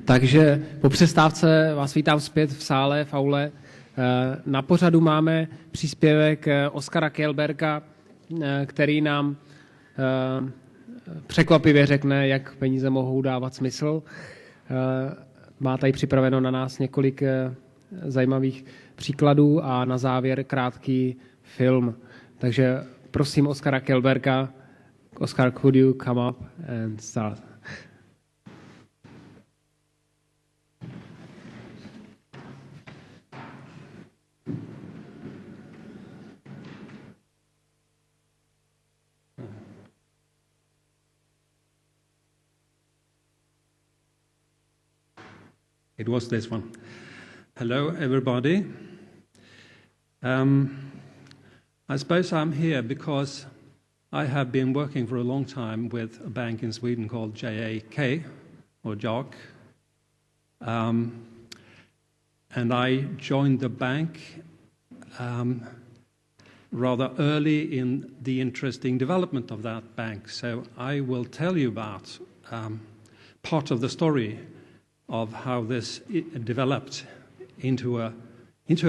Takže po přestávce vás vítám zpět v sále, v aule. Na pořadu máme příspěvek Oskara Kjellberga, který nám překvapivě řekne, jak peníze mohou dávat smysl. Má tady připraveno na nás několik zajímavých příkladů a na závěr krátký film. Takže prosím Oskara Kjellberga. Oskar, could you come up and start? It was this one. Hello, everybody. I suppose I'm here because I have been working for a long time with a bank in Sweden called JAK, or JAK. And I joined the bank rather early in the interesting development of that bank. So I will tell you about part of the story of how this developed into a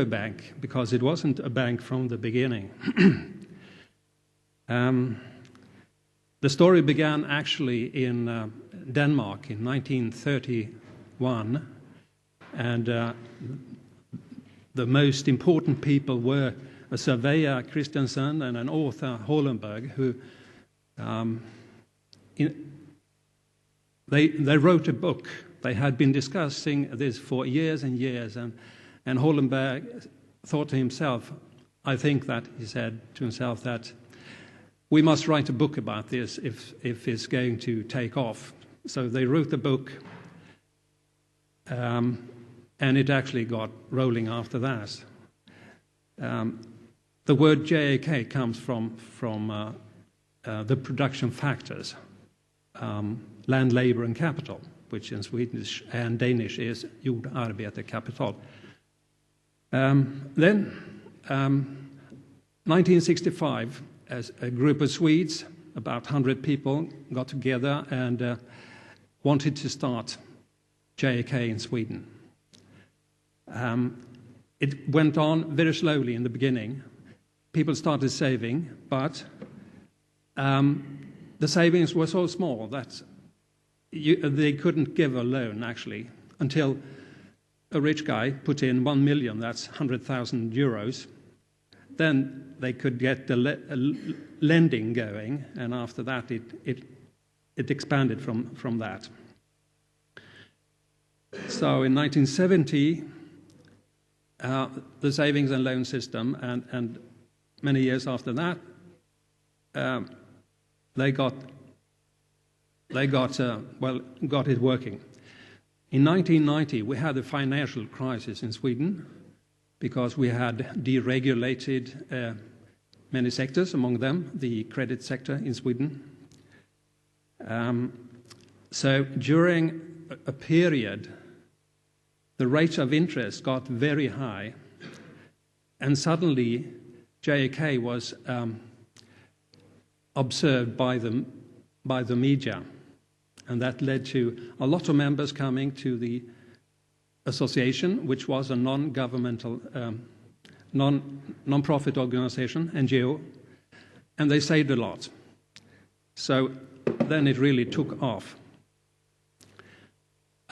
bank, because it wasn't a bank from the beginning. The story began actually in Denmark in 1931, and the most important people were a surveyor, Christensen, and an author, Hollenberg, who they wrote a book. They had been discussing this for years and years, and Hollenberg thought to himself, I think that he said to himself that we must write a book about this if it's going to take off. So they wrote the book, and it actually got rolling after that. The word JAK comes from the production factors, land, labor, and capital, which in Swedish and Danish is jord, arbete, kapital. Then, 1965, as a group of Swedes, about 100 people, got together and wanted to start JAK in Sweden. It went on very slowly in the beginning. People started saving, but the savings were so small that they couldn't give a loan, actually, until a rich guy put in 1 million, that's 100,000 euros. Then they could get the lending going, and after that it expanded from that. So in 1970, the savings and loan system, and many years after that, they got it working. In 1990, we had a financial crisis in Sweden because we had deregulated many sectors, among them the credit sector in Sweden. So during a period, the rate of interest got very high, and suddenly JAK was observed by the media. And that led to a lot of members coming to the association, which was a non-governmental, non-profit organization, NGO, and they saved a lot. So then it really took off.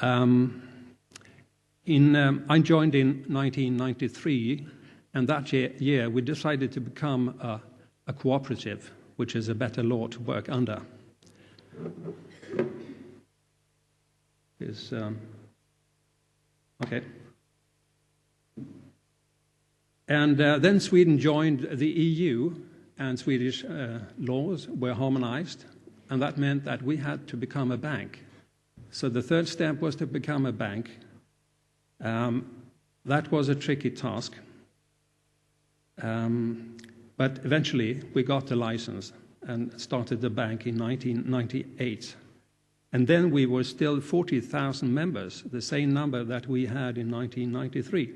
I joined in 1993, and that year we decided to become a cooperative, which is a better law to work under. Okay. And then Sweden joined the EU, and Swedish laws were harmonized, and that meant that we had to become a bank. So the third step was to become a bank. That was a tricky task, but eventually we got the license and started the bank in 1998. And then we were still 40,000 members, the same number that we had in 1993.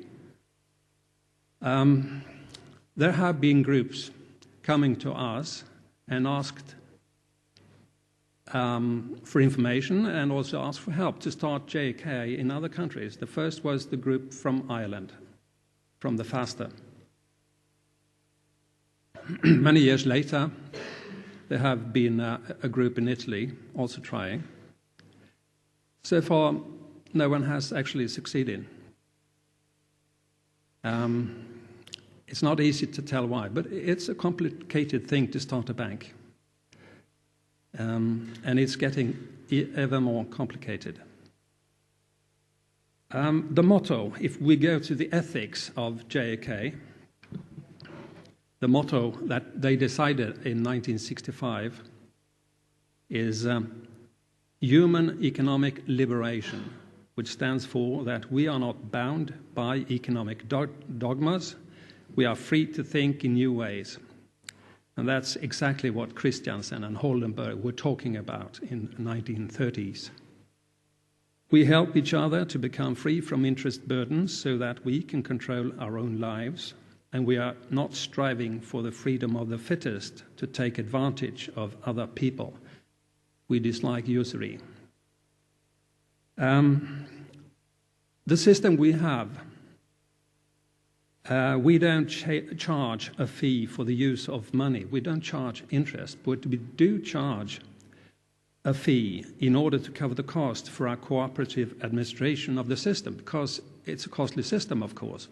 There have been groups coming to us and asked for information and also asked for help to start JK in other countries. The first was the group from Ireland, from the FASTA. Many years later, there have been a group in Italy also trying. So far, no one has actually succeeded. It's not easy to tell why, but it's a complicated thing to start a bank. And it's getting ever more complicated. The motto, if we go to the ethics of JK, the motto that they decided in 1965 is human economic liberation, which stands for that we are not bound by economic dogmas. We are free to think in new ways. And that's exactly what Christiansen and Holdenberg were talking about in the 1930s. We help each other to become free from interest burdens so that we can control our own lives, and we are not striving for the freedom of the fittest to take advantage of other people. We dislike usury. The system we have, we don't charge a fee for the use of money. We don't charge interest, but we do charge a fee in order to cover the cost for our cooperative administration of the system, because it's a costly system, of course.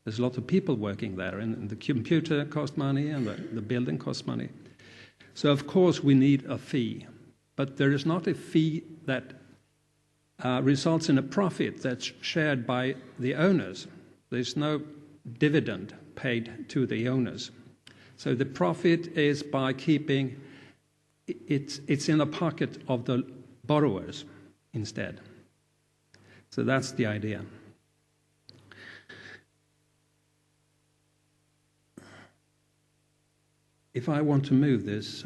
There's a lot of people working there, and the computer costs money, and the building costs money. So, of course, we need a fee, but there is not a fee that results in a profit that's shared by the owners. There's no dividend paid to the owners. So the profit is by keeping it's in the pocket of the borrowers instead. So that's the idea. If I want to move this,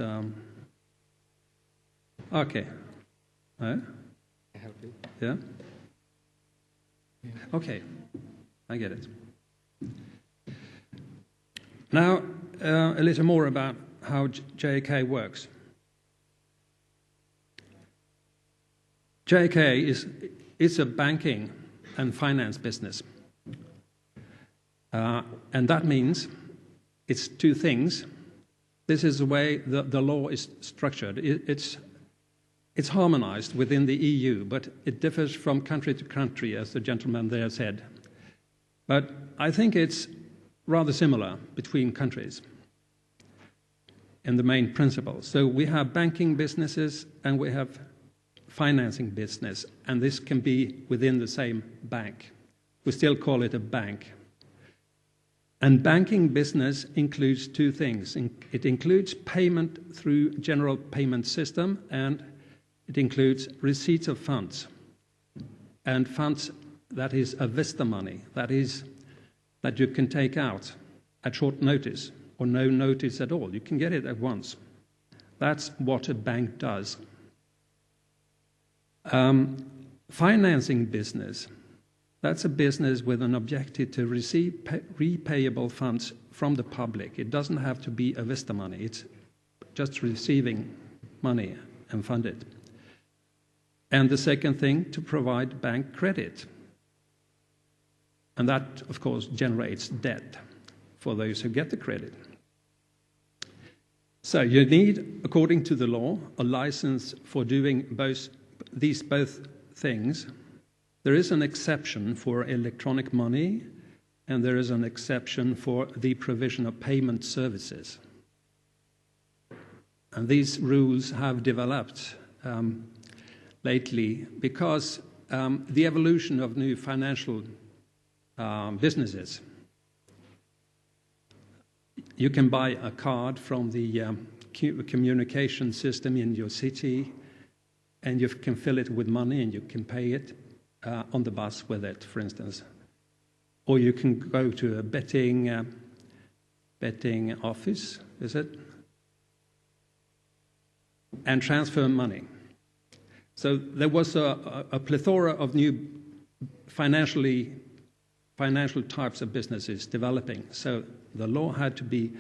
okay. Help you? Yeah? Okay, I get it. Now, a little more about how JK works. JK is a banking and finance business. And that means it's two things. This is the way the law is structured. It's harmonized within the EU, but it differs from country to country, as the gentleman there said. But I think it's rather similar between countries in the main principles. So we have banking businesses and we have financing business, and this can be within the same bank. We still call it a bank. And banking business includes two things. It includes payment through general payment system, and it includes receipts of funds. And funds that is a vista money, that is that you can take out at short notice or no notice at all. You can get it at once. That's what a bank does. Financing business, that's a business with an objective to receive repayable funds from the public. It doesn't have to be a vista money. It's just receiving money and fund it. And the second thing, to provide bank credit. And that, of course, generates debt for those who get the credit. So you need, according to the law, a license for doing both things. There is an exception for electronic money, and there is an exception for the provision of payment services. And these rules have developed lately because the evolution of new financial businesses. You can buy a card from the communication system in your city, and you can fill it with money and you can pay it on the bus with it, for instance. Or you can go to a betting office, is it? And transfer money. So there was a plethora of new financial types of businesses developing. So the law had to be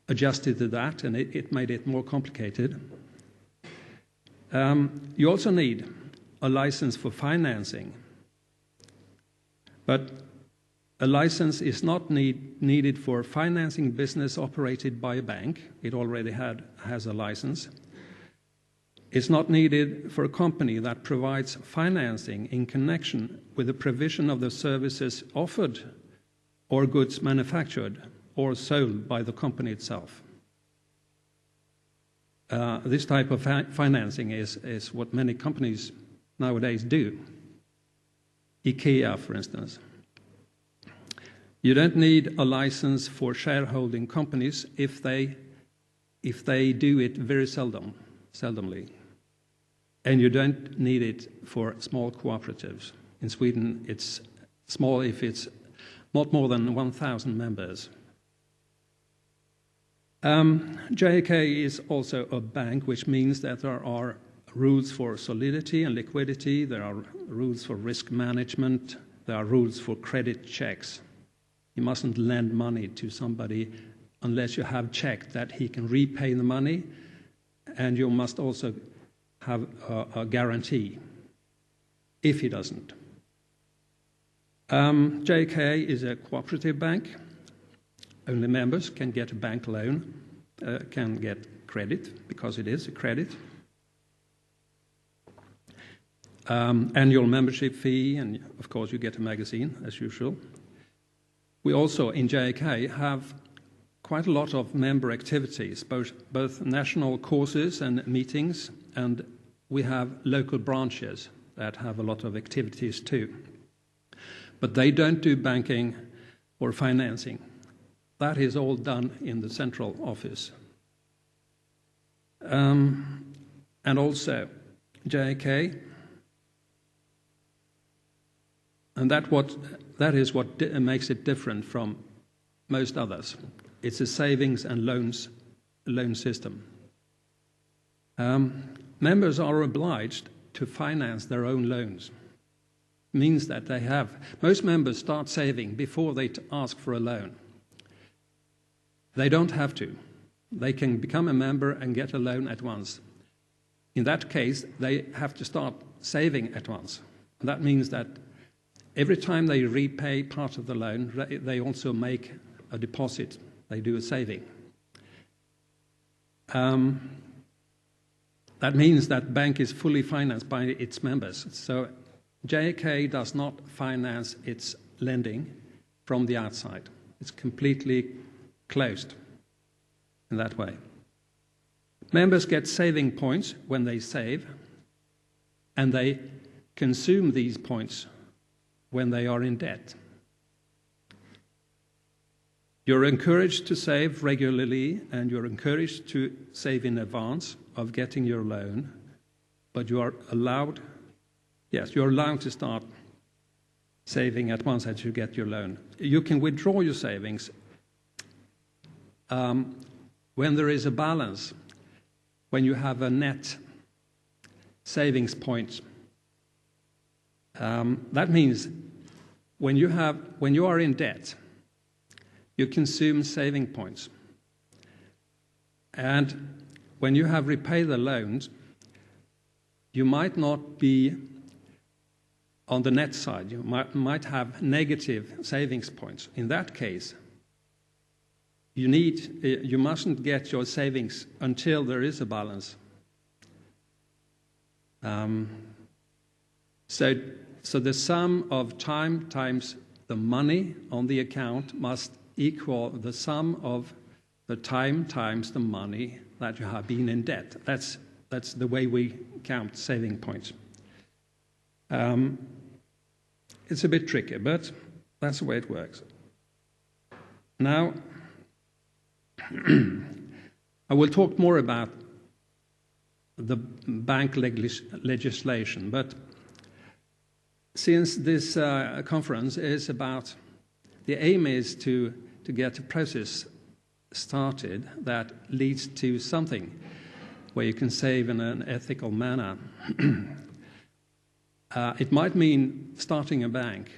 adjusted to that, and it made it more complicated. You also need a license for financing, but a license is not needed for financing business operated by a bank. It already has a license. It's not needed for a company that provides financing in connection with the provision of the services offered or goods manufactured or sold by the company itself. This type of financing is what many companies nowadays do. IKEA, for instance. You don't need a license for shareholding companies if they do it very seldomly. And you don't need it for small cooperatives. In Sweden, it's small if it's not more than 1,000 members. JK is also a bank, which means that there are rules for solidity and liquidity, there are rules for risk management, there are rules for credit checks. You mustn't lend money to somebody unless you have checked that he can repay the money, and you must also have a guarantee if he doesn't. JK is a cooperative bank. Only members can get a bank loan, can get credit, because it is a credit. Annual membership fee, and of course you get a magazine, as usual. We also, in JK, have quite a lot of member activities, both national courses and meetings, and we have local branches that have a lot of activities too. But they don't do banking or financing. That is all done in the central office. And also, JK, and that is what makes it different from most others. It's a savings and loan system. Members are obliged to finance their own loans. Means that most members start saving before they ask for a loan. They don't have to. They can become a member and get a loan at once. In that case, they have to start saving at once. And that means that every time they repay part of the loan, they also make a deposit. They do a saving. That means that bank is fully financed by its members. So JK does not finance its lending from the outside. It's completely closed in that way. Members get saving points when they save, and they consume these points when they are in debt. You're encouraged to save regularly, and you're encouraged to save in advance of getting your loan, but you are allowed, you're allowed to start saving at once as you get your loan. You can withdraw your savings when there is a balance, when you have a net savings point. That means when you are in debt, you consume saving points. And when you have repaid the loans, you might not be on the net side. You might have negative savings points. In that case, you mustn't get your savings until there is a balance. So the sum of time times the money on the account must equal the sum of the time times the money that you have been in debt. That's the way we count saving points. It's a bit tricky, but that's the way it works. Now, I will talk more about the bank legislation, but since this conference is about, the aim is to get a process started that leads to something where you can save in an ethical manner. It might mean starting a bank.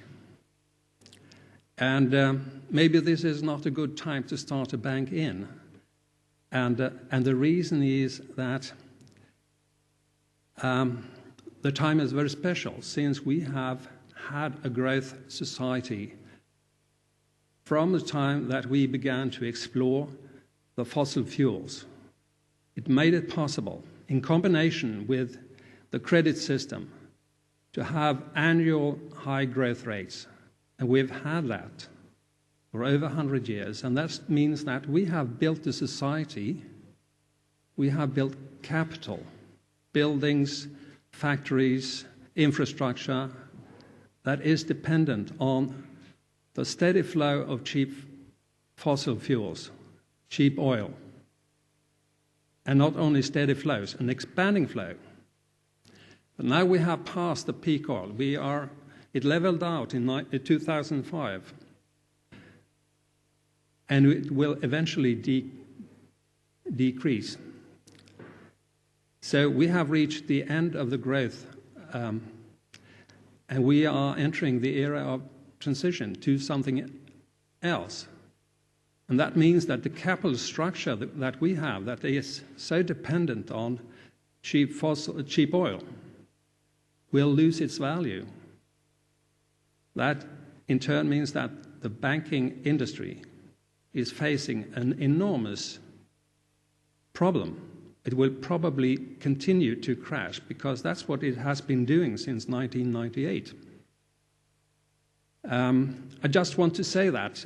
And maybe this is not a good time to start a bank in. And the reason is that the time is very special since we have had a growth society from the time that we began to explore the fossil fuels. It made it possible, in combination with the credit system, to have annual high growth rates. And we've had that for over 100 years. And that means that we have built a society, we have built capital, buildings, factories, infrastructure that is dependent on the steady flow of cheap fossil fuels, cheap oil. And not only steady flows, an expanding flow. But now we have passed the peak oil. It leveled out in 2005. And it will eventually decrease. So we have reached the end of the growth, and we are entering the era of transition to something else. And that means that the capital structure that we have, that is so dependent on cheap oil, will lose its value. That in turn means that the banking industry is facing an enormous problem. It will probably continue to crash because that's what it has been doing since 1998. I just want to say that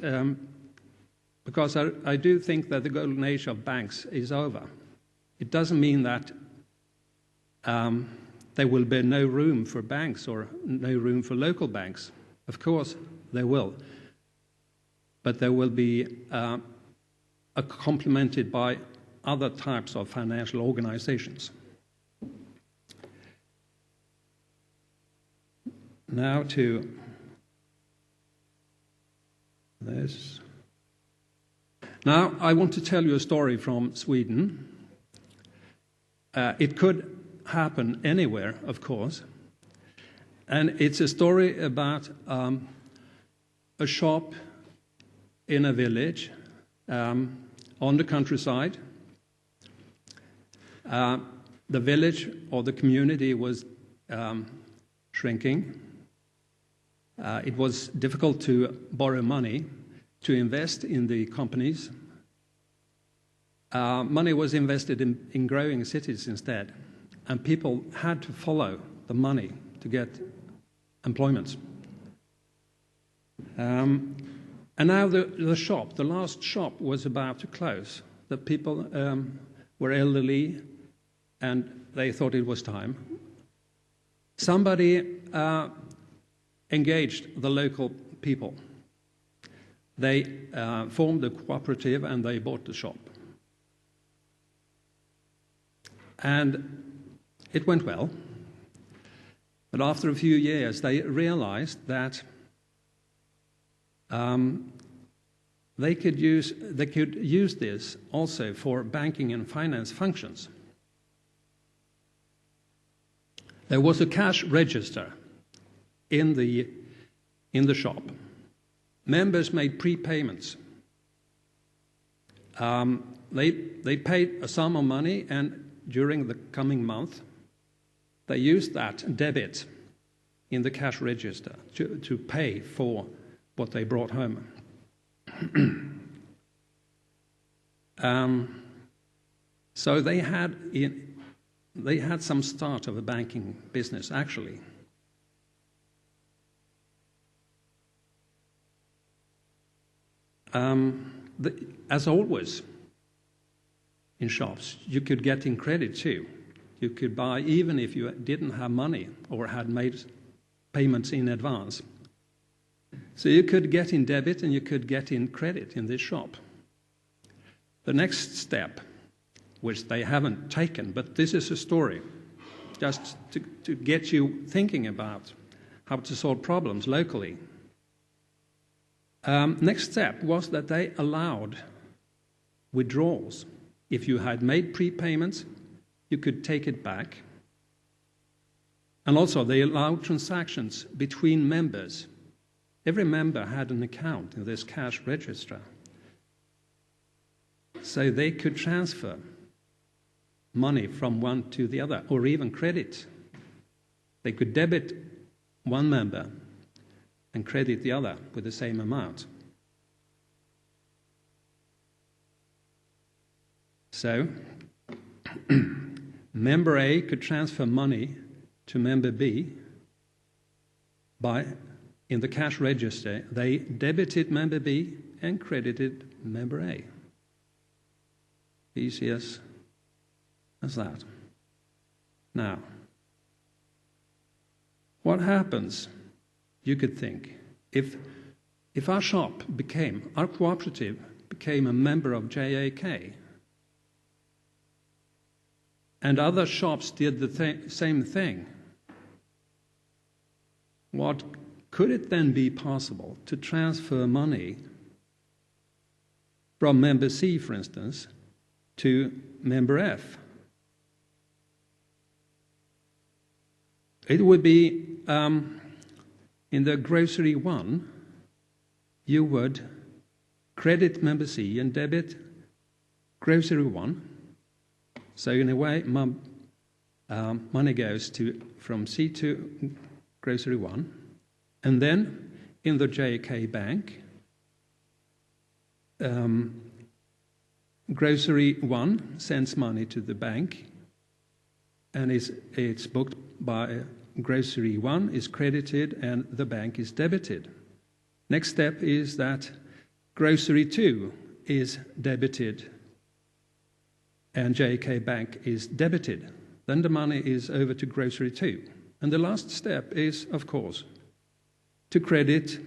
because I do think that the golden age of banks is over. It doesn't mean that there will be no room for banks or no room for local banks. Of course, there will. But there will be complemented by other types of financial organizations. Now to this. Now, I want to tell you a story from Sweden. It could happen anywhere, of course. And it's a story about a shop in a village on the countryside. The village or the community was shrinking. It was difficult to borrow money to invest in the companies. Money was invested in growing cities instead, and people had to follow the money to get employment. And now the last shop was about to close. The people were elderly, and they thought it was time. Somebody engaged the local people. They formed a cooperative and they bought the shop. And it went well. But after a few years, they realized that they could use this also for banking and finance functions. There was a cash register in the shop. Members made prepayments. They paid a sum of money, and during the coming month, they used that debit in the cash register to pay for what they brought home. So they had some start of a banking business, actually. As always in shops, you could get in credit too. You could buy even if you didn't have money or had made payments in advance. So you could get in debit and you could get in credit in this shop. The next step, which they haven't taken, but this is a story, just to get you thinking about how to solve problems locally. Next step was that they allowed withdrawals. If you had made prepayments, you could take it back. And also they allowed transactions between members. Every member had an account in this cash register. So they could transfer money from one to the other, or even credit. They could debit one member and credit the other with the same amount. So, member A could transfer money to member B by, in the cash register, they debited member B and credited member A. Easy as that. Now, what happens, you could think, if our shop became, our cooperative became a member of JAK, and other shops did the same thing, what could it then be possible to transfer money from member C, for instance, to member F? It would be, in the grocery 1, you would credit member C and debit grocery 1. So in a way, money goes from C to grocery 1. And then in the JK bank, grocery 1 sends money to the bank, and it's booked by grocery 1 is credited and the bank is debited. Next step is that grocery 2 is debited and JK Bank is debited. Then the money is over to grocery 2. And the last step is, of course, to credit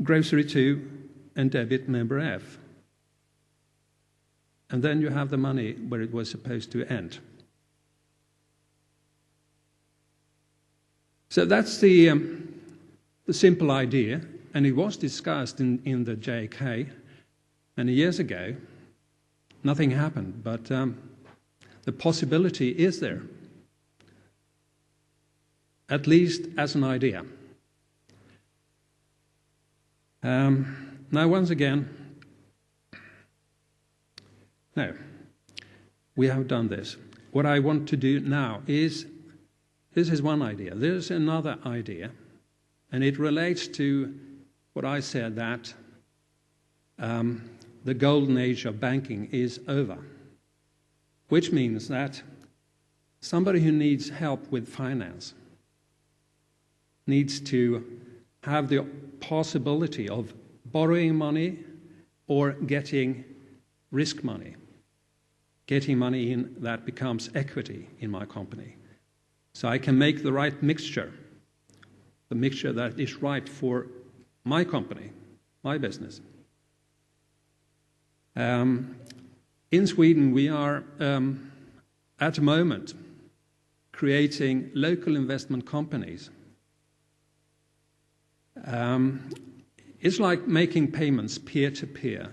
grocery 2 and debit member F. And then you have the money where it was supposed to end. So that's the simple idea, and it was discussed in the JK many years ago. Nothing happened, but the possibility is there, at least as an idea. Now, once again, no, we have done this. What I want to do now is, this is one idea. There's another idea, and it relates to what I said, that the golden age of banking is over, which means that somebody who needs help with finance needs to have the possibility of borrowing money or getting risk money, getting money in that becomes equity in my company. So I can make the right mixture, the mixture that is right for my company, my business. In Sweden, we are, at the moment, creating local investment companies. It's like making payments peer-to-peer.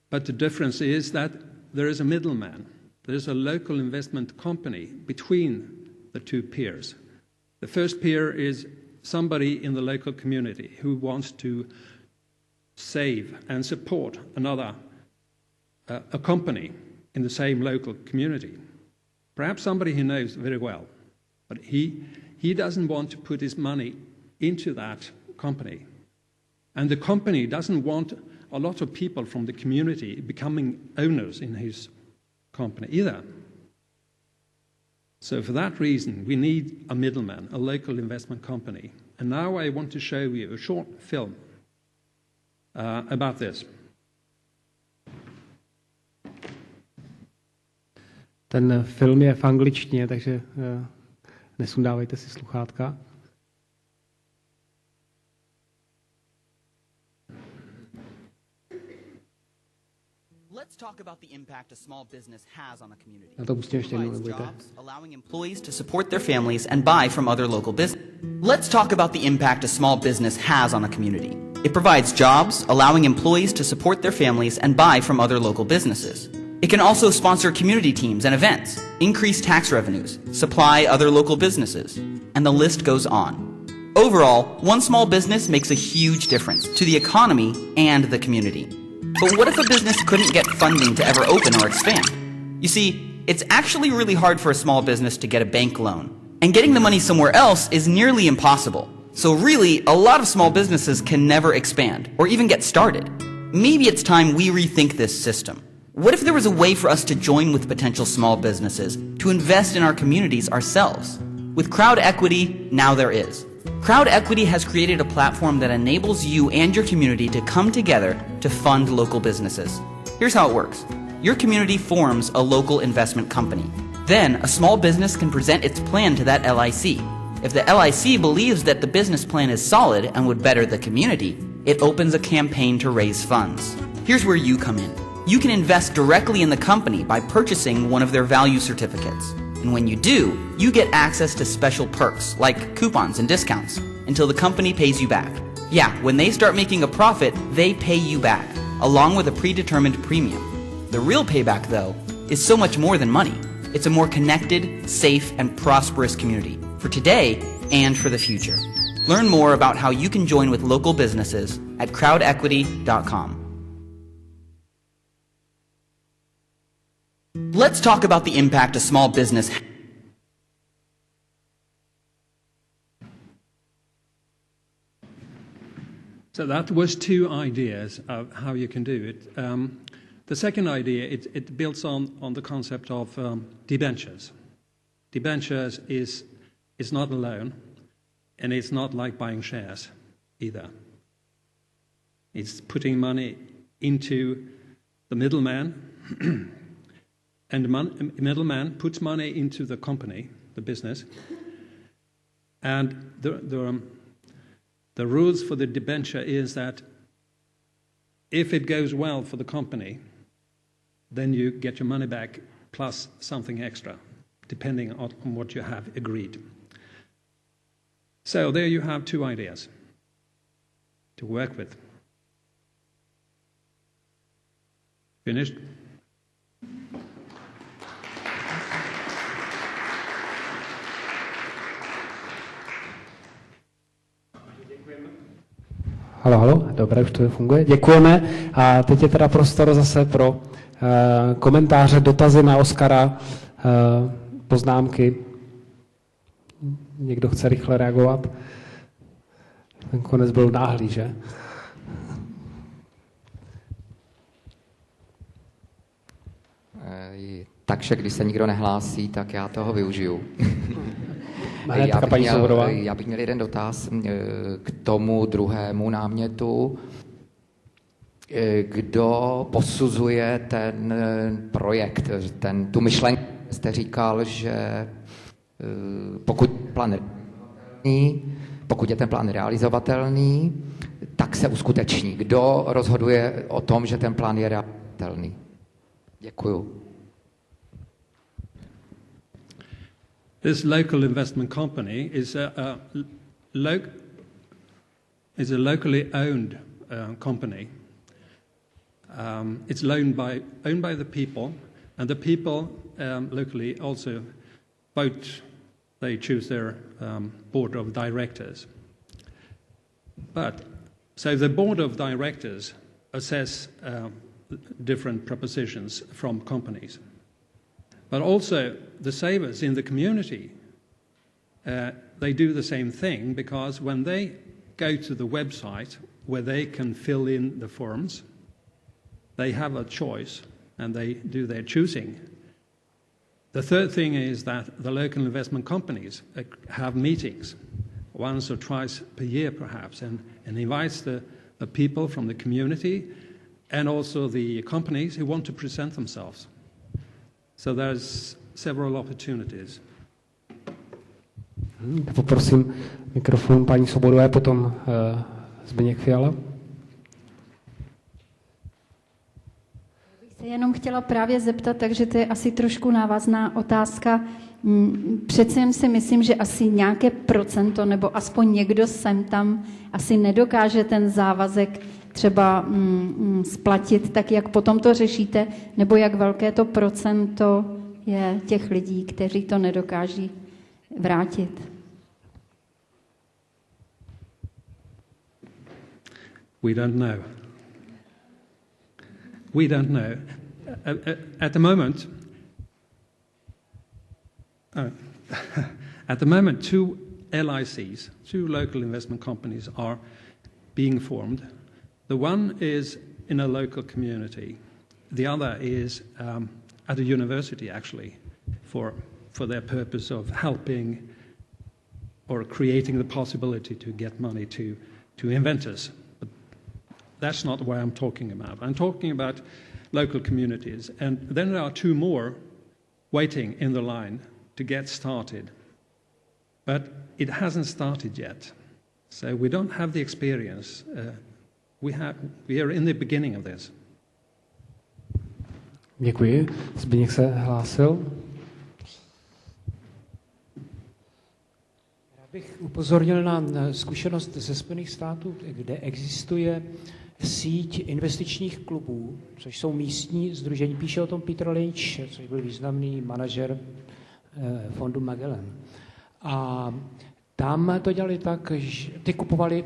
But the difference is that there is a middleman. There's a local investment company between the two peers. The first peer is somebody in the local community who wants to save and support another, a company in the same local community. Perhaps somebody he knows very well, but he doesn't want to put his money into that company. And the company doesn't want a lot of people from the community becoming owners in his company either. So for that reason, we need a middleman, a local investment company. And now I want to show you a short film about this. Ten film je v angličtině, takže nesundávejte si sluchátka. Let's talk about the impact a small business has on a community. Na to pustím ještě jednou, Provides nebojte. jobs, allowing employees to support their families and buy from other local business. Let's talk about the impact a small business has on a community. It provides jobs, allowing employees to support their families and buy from other local businesses. It can also sponsor community teams and events, increase tax revenues, supply other local businesses, and the list goes on. Overall, one small business makes a huge difference to the economy and the community. But what if a business couldn't get funding to ever open or expand? You see, it's actually really hard for a small business to get a bank loan, and getting the money somewhere else is nearly impossible. So really, a lot of small businesses can never expand, or even get started. Maybe it's time we rethink this system. What if there was a way for us to join with potential small businesses to invest in our communities ourselves? With crowd equity, now there is. Crowd equity has created a platform that enables you and your community to come together to fund local businesses. Here's how it works. Your community forms a local investment company. Then, a small business can present its plan to that LIC. If the LIC believes that the business plan is solid and would better the community, it opens a campaign to raise funds. Here's where you come in. You can invest directly in the company by purchasing one of their value certificates. And when you do, you get access to special perks, like coupons and discounts, until the company pays you back. Yeah, when they start making a profit, they pay you back, along with a predetermined premium. The real payback, though, is so much more than money. It's a more connected, safe, and prosperous community, for today and for the future. Learn more about how you can join with local businesses at crowdequity.com. Let's talk about the impact a small business has. So that was two ideas of how you can do it. The second idea, it builds on the concept of debentures. Debentures is not a loan, and it's not like buying shares either. It's putting money into the middleman, and the middleman puts money into the company, the business, and the rules for the debenture is that if it goes well for the company, then you get your money back plus something extra, depending on what you have agreed. So there you have two ideas to work with. Finished? Halo, dobré, už to funguje. Děkujeme. A teď je teda prostor zase pro komentáře, dotazy na Oskara, poznámky. Někdo chce rychle reagovat? Ten konec byl náhlý, že? Takže když se nikdo nehlásí, tak já toho využiju. Já bych měl jeden dotaz k tomu druhému námětu. Kdo posuzuje ten projekt, tu myšlenku? Jste říkal, že pokud je ten plán realizovatelný, tak se uskuteční. Kdo rozhoduje o tom, že ten plán je realizovatelný? Děkuju. This local investment company is a locally owned company. It's owned by the people, and the people locally also vote. They choose their board of directors. So the board of directors assess different propositions from companies. But also the savers in the community, they do the same thing, because when they go to the website where they can fill in the forms, they have a choice and they do their choosing. The third thing is that the local investment companies have meetings once or twice per year perhaps, and invites the people from the community and also the companies who want to present themselves. So there's several opportunities. Poprosím mikrofon paní Sobodové, potom Zbyněk Fiala. Bych se jenom chtěla právě zeptat, takže to je asi trošku návazná otázka. Přece jen si myslím, že asi nějaké procento, nebo aspoň někdo sem tam asi nedokáže ten závazek třeba splatit, tak jak potom to řešíte, nebo jak velké to procento je těch lidí, kteří to nedokáží vrátit? We don't know. We don't know. At the moment, At the moment, two LICs, two local investment companies, are being formed. The one is in a local community. The other is at a university, actually, for their purpose of helping or creating the possibility to get money to inventors. But that's not what I'm talking about. I'm talking about local communities. And then there are two more waiting in the line to get started. But it hasn't started yet. So we don't have the experience. We are in the beginning of this. Děkuji. Zbigněk se hlásil. Já bych upozornil na zkušenost ze Spojených států, kde existuje síť investičních klubů, což jsou místní sdružení. Píše o tom Peter Lynch, což byl významný manažer fondu Magellan. A tam to dělali tak, že ty kupovali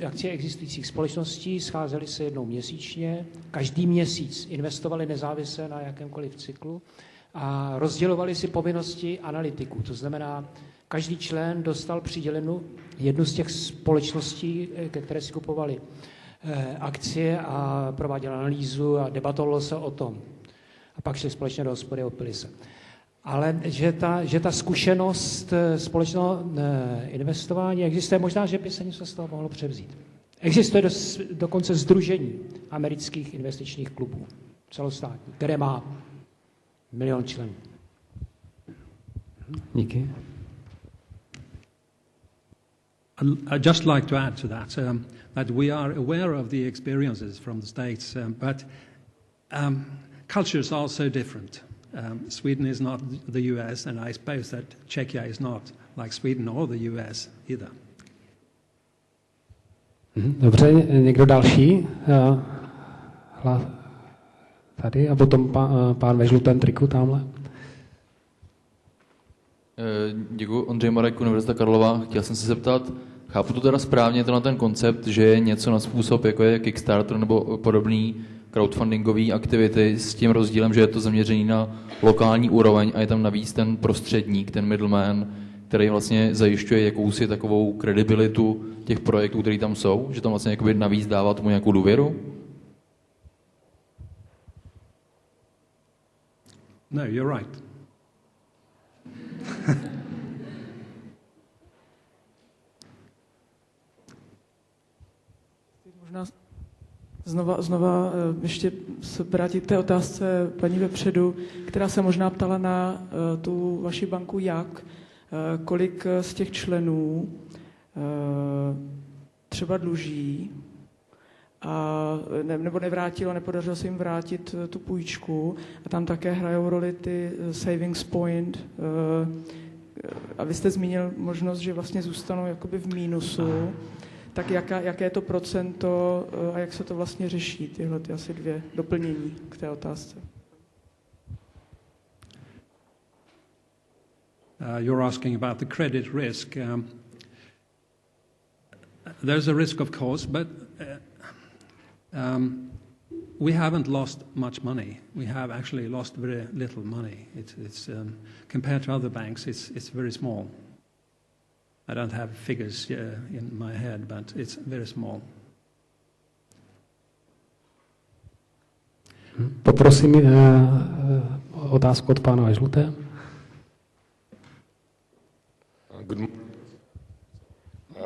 akcie existujících společností, scházeli se jednou měsíčně, každý měsíc investovali nezávisle na jakémkoliv cyklu a rozdělovali si povinnosti analytiků. To znamená, každý člen dostal přidělenou jednu z těch společností, ke které si kupovali akcie a prováděl analýzu a debatovalo se o tom. A pak šli společně do hospody a opili se. Ale že ta zkušenost společného investování existuje, možná, že by se něco z toho mohlo převzít. Existuje dokonce sdružení amerických investičních klubů, celostátní, které má 1 milion členů. Díky. I'd just like to add to that, that we are aware of the experiences from the States, but cultures are so different. Sweden is not the US, and I suppose that Czechia is not like Sweden or the US either. Dobře, někdo další? Tady a potom pán ve žlutém triku tamhle. Děkuji, Ondřej Marek, Univerzita Karlova. Chtěl jsem se zeptat, chápu to teda správně, ten koncept, že je něco na způsob, jako je Kickstarter nebo podobný crowdfundingový aktivity s tím rozdílem, že je to zaměřený na lokální úroveň a je tam navíc ten prostředník, ten middleman, který vlastně zajišťuje jakousi takovou kredibilitu těch projektů, které tam jsou, že tam vlastně jakoby navíc dává tomu nějakou důvěru? No, you're right. Možná znova ještě se vrátit k té otázce paní vepředu, která se možná ptala na tu vaši banku jak, kolik z těch členů třeba dluží nebo nepodařilo se jim vrátit tu půjčku a tam také hrajou roli ty savings point. A vy jste zmínil možnost, že vlastně zůstanou jakoby v mínusu. Tak jaké je to procento a jak se to vlastně řeší, tyhle asi 2 doplnění k té otázce? You're asking about the credit risk. There's a risk, of course, but we haven't lost much money. We have actually lost very little money. It's compared to other banks, it's very small. I don't have figures in my head, but it's very small. Poprosím otázku od pána ve žluté.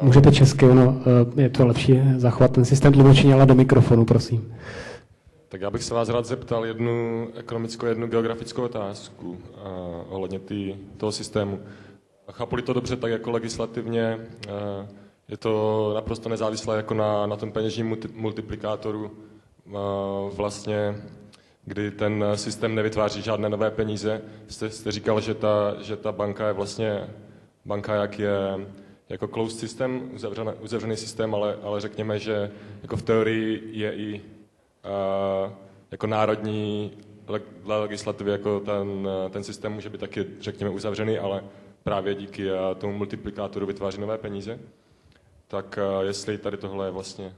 Můžete česky, je to lepší zachovat ten systém tlumočení, ale do mikrofonu, prosím. Tak já bych se vás rád zeptal jednu ekonomickou, jednu geografickou otázku ohledně toho systému. Chápu-li to dobře, tak jako legislativně je to naprosto nezávislé jako na tom peněžním multiplikátoru, vlastně, kdy ten systém nevytváří žádné nové peníze. Jste říkal, že ta banka je vlastně banka, jak je jako closed systém, uzavřený systém, ale řekněme, že jako v teorii je i jako národní legislativě jako ten systém může být taky, řekněme, uzavřený, ale právě díky tomu multiplikátoru vytváří nové peníze. Tak jestli tady tohle je vlastně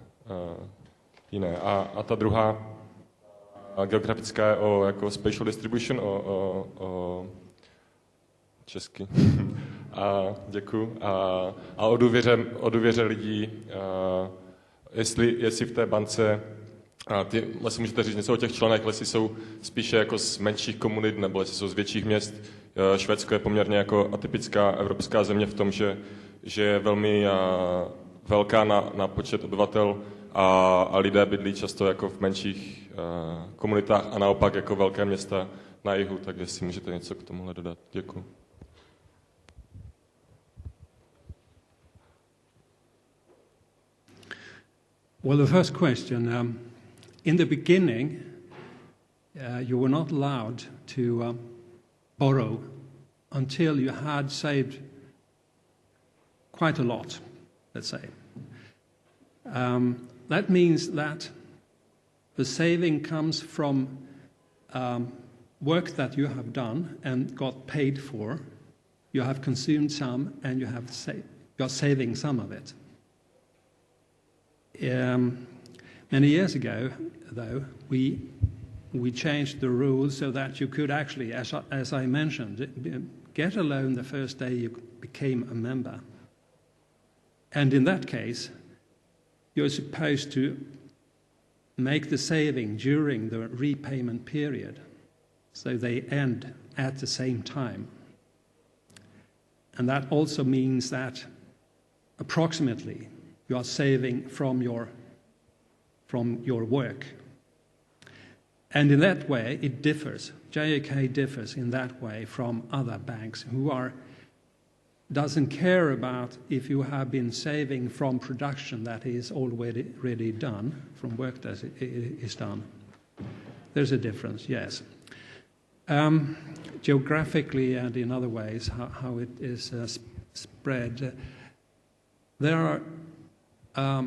jiné. A ta druhá geografická je o jako spatial distribution, o česky. A děkuju. A o důvěře lidí, jestli v té bance, jestli můžete říct něco o těch členech, jestli jsou spíše jako z menších komunit, nebo jestli jsou z větších měst. Švédsko je poměrně jako atypická evropská země v tom, že je velmi velká na počet obyvatel a lidé bydlí často jako v menších komunitách a naopak jako velké města na jihu, tak jestli můžete něco k tomuhle dodat. Děkuji. Well, the first question, in the beginning, you were not allowed to borrow until you had saved quite a lot, let's say. That means that the saving comes from work that you have done and got paid for. You have consumed some and you're saving some of it. Many years ago, though, we changed the rules so that you could actually, as I mentioned, get a loan the first day you became a member. And in that case, you're supposed to make the saving during the repayment period, so they end at the same time. And that also means that approximately you are saving from your work. And in that way, it differs. JAK differs in that way from other banks who doesn't care about if you have been saving from production that is already done, from work that is done. There's a difference, yes. Geographically and in other ways, how it is spread, there are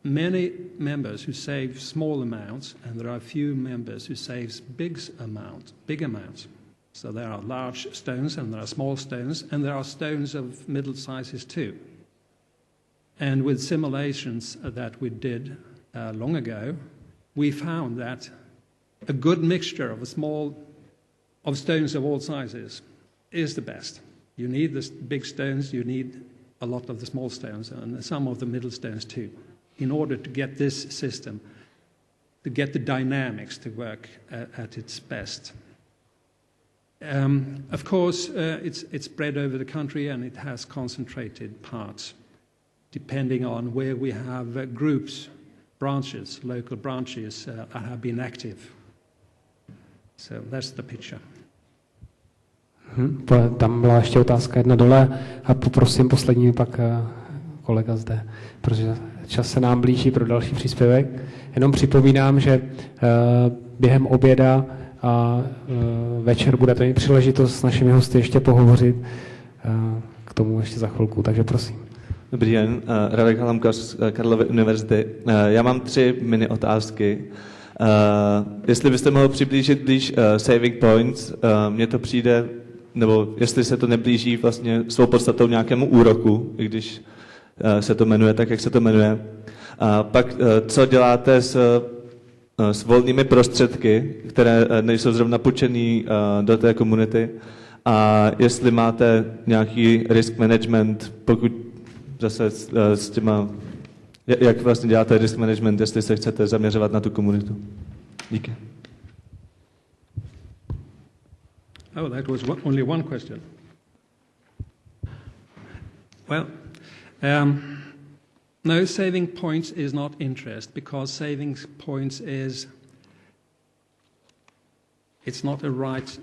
many members who save small amounts, and there are few members who save big amounts. So there are large stones and there are small stones, and there are stones of middle sizes too. And with simulations that we did long ago, we found that a good mixture of stones of all sizes is the best. You need the big stones, you need a lot of the small stones, and some of the middle stones too, in order to get this system, to get the dynamics to work at its best. Of course, it's spread over the country and it has concentrated parts, depending on where we have groups, branches, local branches that have been active. So that's the picture. Tam byla ještě otázka jedna dole a poprosím poslední pak kolega zde, protože čas se nám blíží pro další příspěvek. Jenom připomínám, že během oběda a večer budete mít příležitost s našimi hosty ještě pohovořit k tomu ještě za chvilku, takže prosím. Dobrý den, Radek Halamka z Karlovy univerzity. Já mám 3 mini otázky. Jestli byste mohl přiblížit blíž saving points, mně to přijde, nebo jestli se to neblíží vlastně svou podstatou nějakému úroku, i když se to jmenuje tak, jak se to jmenuje. Pak co děláte s volnými prostředky, které nejsou zrovna půjčený do té komunity, a jestli máte nějaký risk management, pokud zase s těma, jak vlastně děláte risk management, jestli se chcete zaměřovat na tu komunitu. Díky. Oh, that was only one question. Well, no, saving points is not interest, because saving points it's not a right,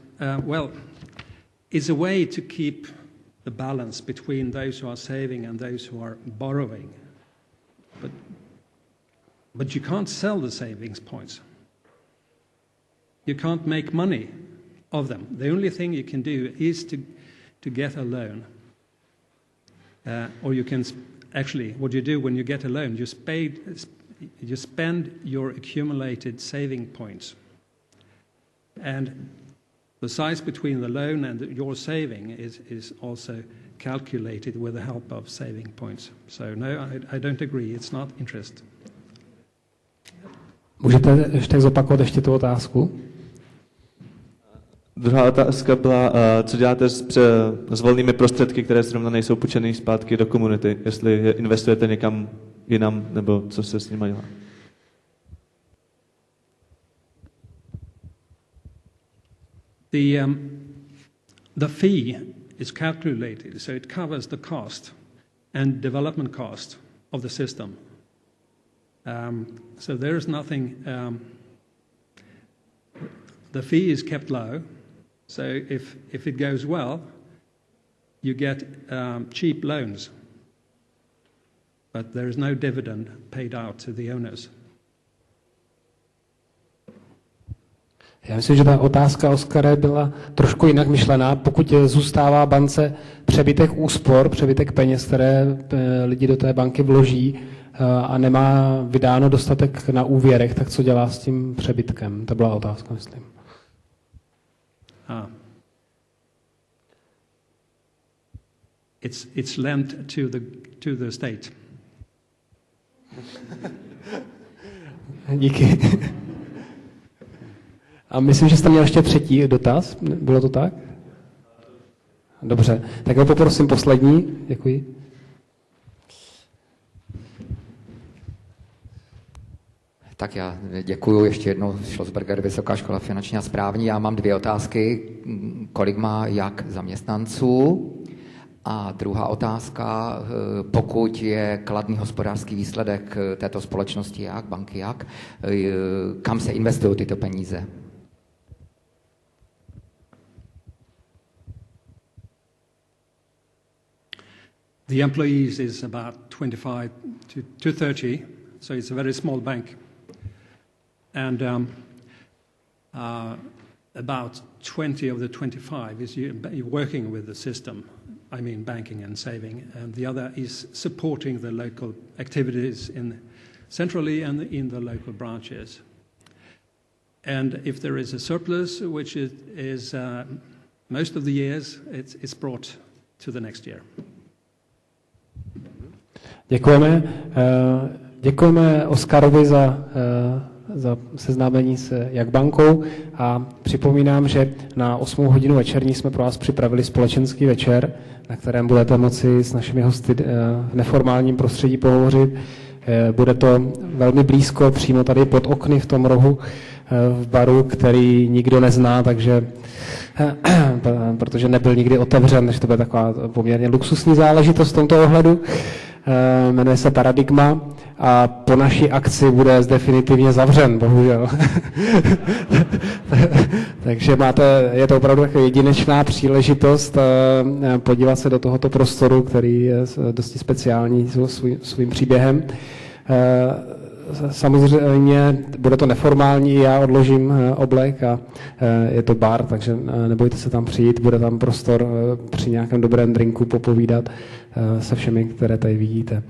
it's a way to keep the balance between those who are saving and those who are borrowing. But you can't sell the savings points. You can't make money of them. The only thing you can do is to get a loan. Or you can, actually, what you do when you get a loan, you spend your accumulated saving points. And the size between the loan and your saving is also calculated with the help of saving points. So no, I don't agree. It's not interest. Můžete ještě zopakovat ještě tu otázku? Druhá otázka byla, co děláte s volnými prostředky, které zrovna nejsou půjčené zpátky do komunity, jestli je investujete někam jinam, nebo co se s nimi dělá? The fee is calculated, so it covers the cost and development cost of the system. So there is nothing. The fee is kept low, so if it goes well, you get cheap loans, but there is no dividend paid out to the owners. Já myslím, že ta otázka, Oskare, byla trošku jinak myšlená. Pokud zůstává bance přebytek úspor, přebytek peněz, které lidi do té banky vloží a nemá vydáno dostatek na úvěrech, tak co dělá s tím přebytkem? To byla otázka, myslím. It's lent to the state. Díky. A myslím, že jste měl ještě třetí dotaz. Bylo to tak? Dobře. Tak ho poprosím poslední. Děkuji. Tak já děkuji ještě jednou. Schlossberger, Vysoká škola finanční a správní. Já mám 2 otázky. Kolik má jak zaměstnanců? A druhá otázka, pokud je kladný hospodářský výsledek této společnosti, jak, banky jak, kam se investují tyto peníze? The employees is about 25 to 30, so it's a very small bank. And about 20 of the 25 is working with the system, I mean banking and saving, and the other is supporting the local activities centrally and in the local branches. And if there is a surplus, which is most of the years, it's brought to the next year. Děkujeme Oskarovi za seznámení s Jak bankou a připomínám, že na 8 hodinu večerní jsme pro vás připravili společenský večer, na kterém budete moci s našimi hosty v neformálním prostředí pohovořit. Bude to velmi blízko, přímo tady pod okny v tom rohu v baru, který nikdo nezná, protože nebyl nikdy otevřen, takže to bude taková poměrně luxusní záležitost v tomto ohledu. Jmenuje se Paradigma a po naší akci bude definitivně zavřen, bohužel. Takže je to opravdu taková jedinečná příležitost podívat se do tohoto prostoru, který je dosti speciální svým příběhem. Samozřejmě bude to neformální, já odložím oblek a je to bar, takže nebojte se tam přijít, bude tam prostor při nějakém dobrém drinku popovídat se všemi, které tady vidíte.